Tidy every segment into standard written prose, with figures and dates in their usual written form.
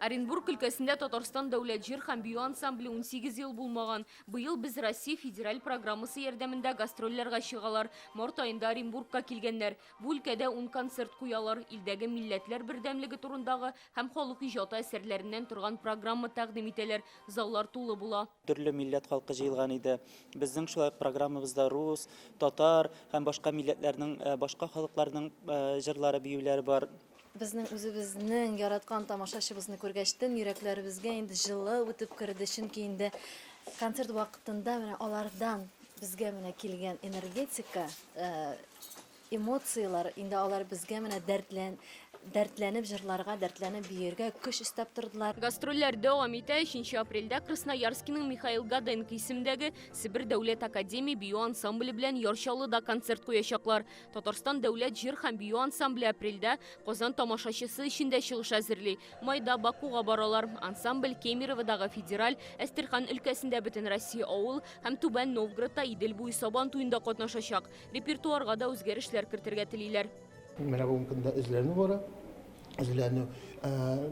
Оренбург өлкәсендә Татарстан дәүләт җыр һәм бию ансамбле 18 ел булмаган. Быел без Россия федераль программасы ярдәмендә гастрольләргә чыгалар. Март айында Оренбургка килгәннәр. Бу өлкәдә 10 концерт куялар. Илдәге милләтләр бердәмлеге турындагы һәм халык иҗаты әсәрләреннән торган программа тәкъдим итәләр. Заллар тулы була. Төрле милләт халкы җыелган иде. Безнең шулай программабызда рус, татар һәм башка милләтләрнең, башка халыкларның җырлары, биюләре бар. Безнең үзебезнең яраткан тамашачыбызны күргәчтен йөрәкләребезгә инде җылы үтеп керде, чөнки инде концерт вакытында менә алардан безгә менә килгән энергетика, эмоциялар, инде алар безгә менә дәртләнеп җырларга, дәртләнеп биергә көч истәп тордылар. Гастрольләр дәвам итә. 3 апрельдә Красноярскиның Михаил Гаденко исемендәге Сибир дәүләт академия бию ансамбле белән Ярчалыда концерт куячаклар. Татарстан дәүләт җыр һәм бию ансамбле апрельдә Казан тамашачысы өчен дә чыгыш әзерли. Майда Бакуга баралар. Ансамбль Кемероводагы федераль, Әстерхан өлкәсендә бөтен Россия авыл һәм Түбән Новгородта Идел буе сабан туенда катнашачак. Репертуарга да үзгәрешләр кертергә телиләр. Менә бу көндә эзләнү бара. Эзләнү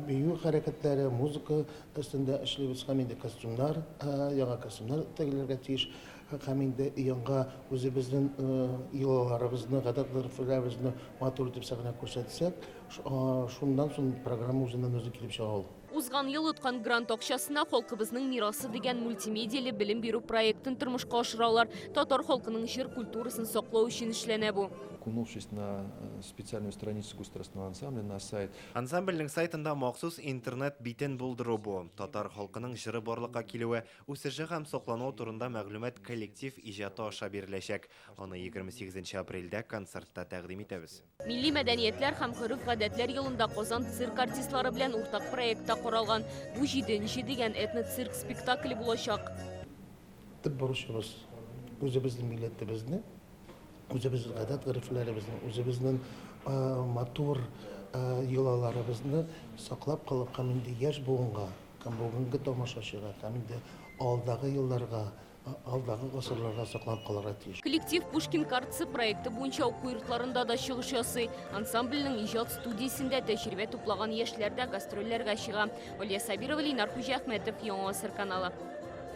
бию хәрәкәтләре, музыка өстендә эшлибез һәм инде костюмнар, яңа костюмнар тегеләргә тиеш. Һәм инде яңа үзебезнең йолаларыбызны, гадәт-гөрефләребезне матур итеп сәхнә күрсәтсәк, шуннан соң программа үзеннән-үзе килеп чыга. Узган ел уткан грант акчасына халкыбызның мирасы дигән мультимедияле белем бирү проектын тормышка ашыралар. Татар халкының җыр культурасын саклау өчен эшләнә бу. Окунувшись на специальную страницу государственного ансамбля, на сайт. Ансамбльнең сайтында махсус интернет битен булдыру бу. Татар халкының җыры барлыкка килүе, үсеше һәм саклану турында мәгълүмат коллектив иҗаты аша биреләчәк. Аны 28 апрельдә концертта тәкъдим итәбез. Милли мәдәниятләр һәм гореф-гадәтләр елында Казан цирк артистлары белән уртак проектта каралган бу 7-нче дигән этно-цирк спектакле булачак. Төп бурычыбыз үзебезнең милләтебезне, үзебезнең гадәт-гөрефләребезне, үзебезнең матур йолаларыбызны саклап калып, һәм инде яшь буынга, һәм бүгенге тамашачыга, һәм инде алдагы елларга, алдагы гасырларга саклап калырга тиеш. Коллектив Пушкин картасы проекты буенча уку йортларында да чыгыш ясый. Ансамбльнең иҗат студиясендә тәҗрибә туплаган яшьләр дә гастрольләргә чыга. Алия Сабирова, Ленар Хуҗа Әхмәтов, Яңа Асыр каналы.